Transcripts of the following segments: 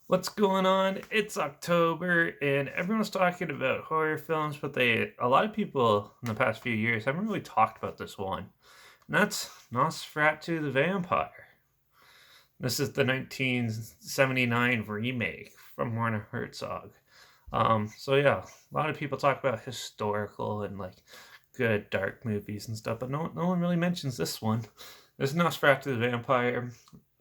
What's going on? It's October and everyone's talking about horror films, but a lot of people in the past few years haven't really talked about this one. And that's Nosferatu the Vampire. This is the 1979 remake from Warner Herzog. So yeah, a lot of people talk about historical and like good dark movies and stuff, but no one really mentions this one. This is Nosferatu the Vampire.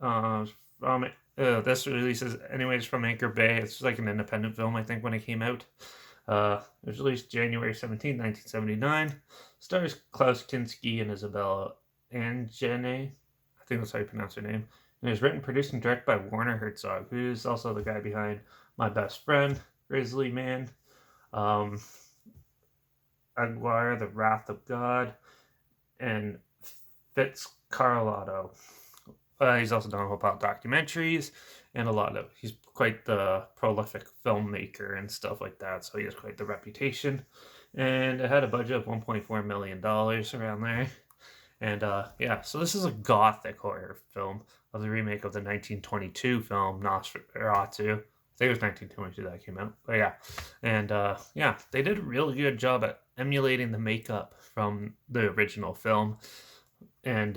Uh, from this releases anyways from Anchor Bay. It's like an independent film, I think, when it came out. It was released January 17th, 1979. Stars Klaus Kinski and Isabella Angene. I think that's how you pronounce her name. And it was written, produced, and directed by Warner Herzog, who's also the guy behind My Best Friend, Grizzly Man, um, Aguirre, The Wrath of God, and Fitz Carlotto. He's also done a whole pile of documentaries and he's quite the prolific filmmaker and stuff like that. So he has quite the reputation. And it had a budget of $1.4 million around there. And yeah, so this is a gothic horror film of the remake of the 1922 film Nosferatu. I think it was 1922 that came out. But yeah, and yeah, they did a really good job at emulating the makeup from the original film, and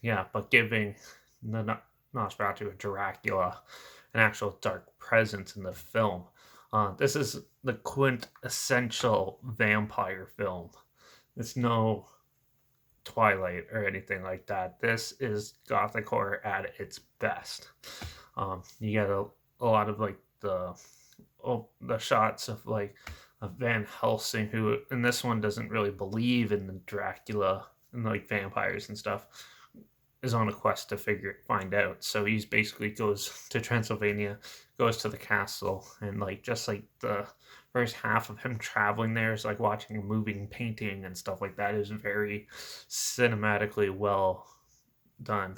yeah, but giving the Nosferatu a Dracula an actual dark presence in the film. This is the quintessential vampire film. It's no Twilight or anything like that. This is gothic horror at its best. You get a lot of like the shots of like of Van Helsing, who in this one doesn't really believe in the Dracula and like vampires and stuff, is on a quest to find out. So he's basically goes to Transylvania, goes to the castle, and like just like the first half of him traveling there is like watching a moving painting and stuff like that is very cinematically well done.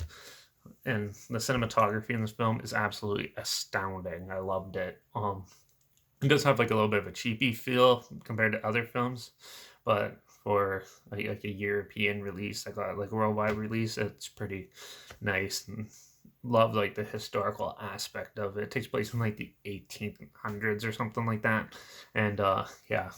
And the cinematography in this film is absolutely astounding. I loved it. It does have like a little bit of a cheapy feel compared to other films, but for like a European release, like a worldwide release, it's pretty nice and love like the historical aspect of it. It takes place in like the 1800s or something like that, and yeah,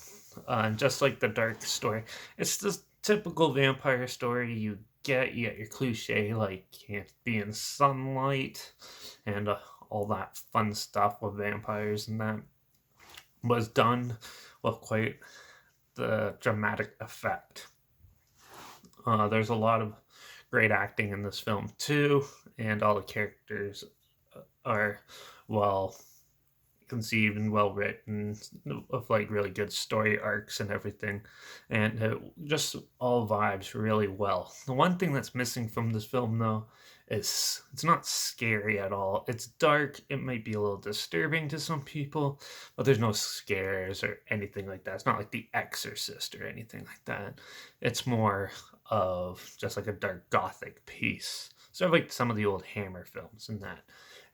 and just like the dark story, it's the typical vampire story you get. You get your cliche like can't be in sunlight, and all that fun stuff with vampires and that was done with quite the dramatic effect. There's a lot of great acting in this film too, and all the characters are well conceived and well written, with like really good story arcs and everything, and it just all vibes really well. The one thing that's missing from this film, though, is it's not scary at all. It's dark. It might be a little disturbing to some people, but there's no scares or anything like that. It's not like The Exorcist or anything like that. It's more of just like a dark gothic piece, sort of like some of the old Hammer films and that.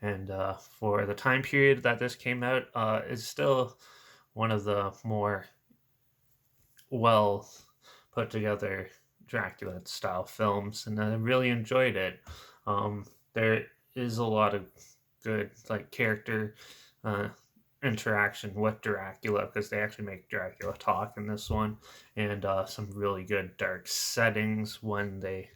And for the time period that this came out, is still one of the more well put together Dracula style films, and I really enjoyed it. There is a lot of good like character uh, interaction with Dracula because they actually make Dracula talk in this one, and some really good dark settings when they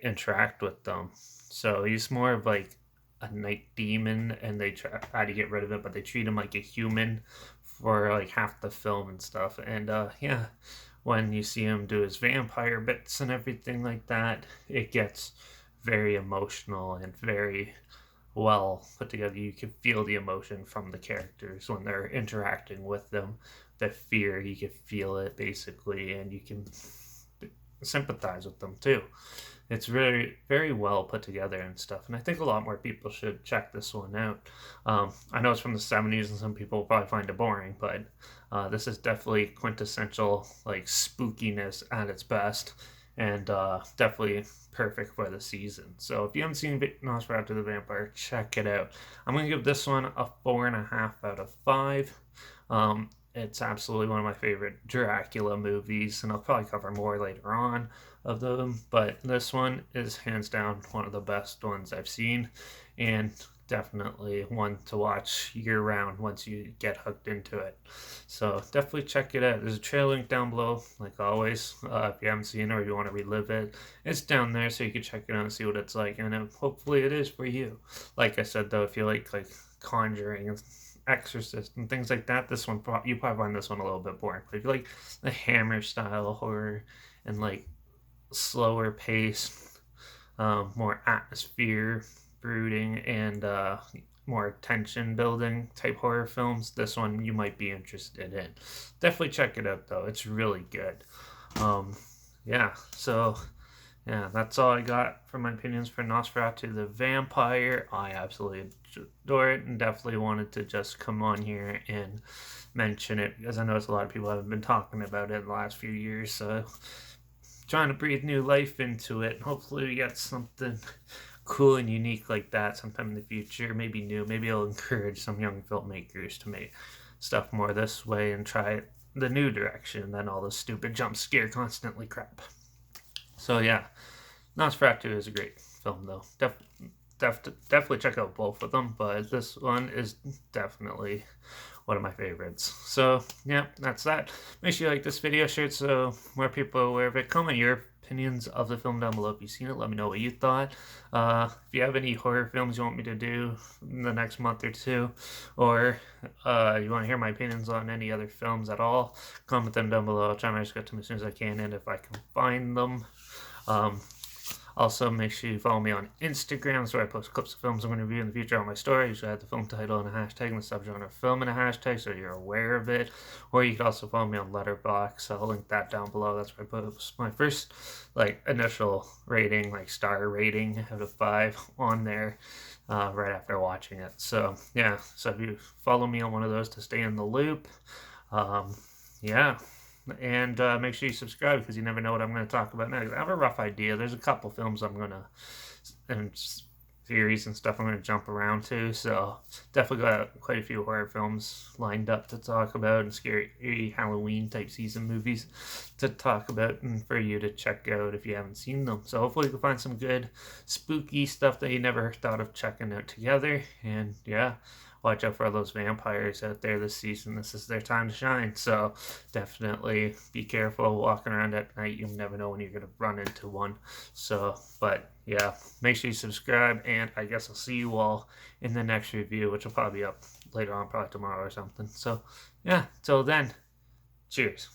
interact with them. So he's more of like a night demon, and they try to get rid of it, but they treat him like a human for like half the film and stuff. And yeah, when you see him do his vampire bits and everything like that, it gets very emotional and very well put together. You can feel the emotion from the characters when they're interacting with them. The fear, you can feel it basically, and you can sympathize with them too. It's very well put together and stuff, and I think a lot more people should check this one out. I know it's from the '70s, and some people will probably find it boring, but this is definitely quintessential like spookiness at its best, and definitely perfect for the season. So if you haven't seen Nosferatu the Vampire, check it out. I'm gonna give this one a 4.5 out of 5. It's absolutely one of my favorite Dracula movies, and I'll probably cover more later on of them. But this one is hands down one of the best ones I've seen, and definitely one to watch year round once you get hooked into it. So definitely check it out. There's a trailer link down below, like always. If you haven't seen it or you want to relive it, it's down there so you can check it out and see what it's like. And hopefully it is for you. Like I said though, if you like Conjuring and Exorcist and things like that, this one you probably find this one a little bit boring. But if you like the Hammer style horror and like slower pace, more atmosphere, brooding, and more tension building type horror films, this one you might be interested in. Definitely check it out though, it's really good. Um, yeah, so yeah, that's all I got for my opinions for Nosferatu the Vampire. I absolutely adore it and definitely wanted to just come on here and mention it because I noticed a lot of people have been talking about it in the last few years. So trying to breathe new life into it. Hopefully we get something cool and unique like that sometime in the future. Maybe new. Maybe it'll encourage some young filmmakers to make stuff more this way and try the new direction than all the stupid jump scare constantly crap. So yeah, Nosferatu is a great film though. Definitely check out both of them, but this one is definitely one of my favorites. So yeah, that's that. Make sure you like this video, share it so more people are aware of it. Comment your opinions of the film down below if you've seen it. Let me know what you thought. If you have any horror films you want me to do in the next month or two, or you want to hear my opinions on any other films at all, comment them down below. I'll try my best to get to them as soon as I can, and if I can find them. Also, make sure you follow me on Instagram, where I post clips of films I'm going to review in the future on my story. I usually have the film title and a hashtag and the subgenre film and a hashtag, so you're aware of it. Or you can also follow me on Letterbox. I'll link that down below. That's where I post my first initial rating, star rating out of 5 on there right after watching it. So yeah, so if you follow me on one of those to stay in the loop, yeah. And make sure you subscribe because you never know what I'm going to talk about next. I have a rough idea. There's a couple films I'm going to, and series and stuff I'm going to jump around to. So definitely got quite a few horror films lined up to talk about and scary Halloween type season movies to talk about and for you to check out if you haven't seen them. So hopefully you can find some good spooky stuff that you never thought of checking out together. And yeah, watch out for all those vampires out there this season. This is their time to shine. So definitely be careful walking around at night. You never know when you're going to run into one. So, but yeah, make sure you subscribe. And I guess I'll see you all in the next review, which will probably be up later on, probably tomorrow or something. So yeah, till then, cheers.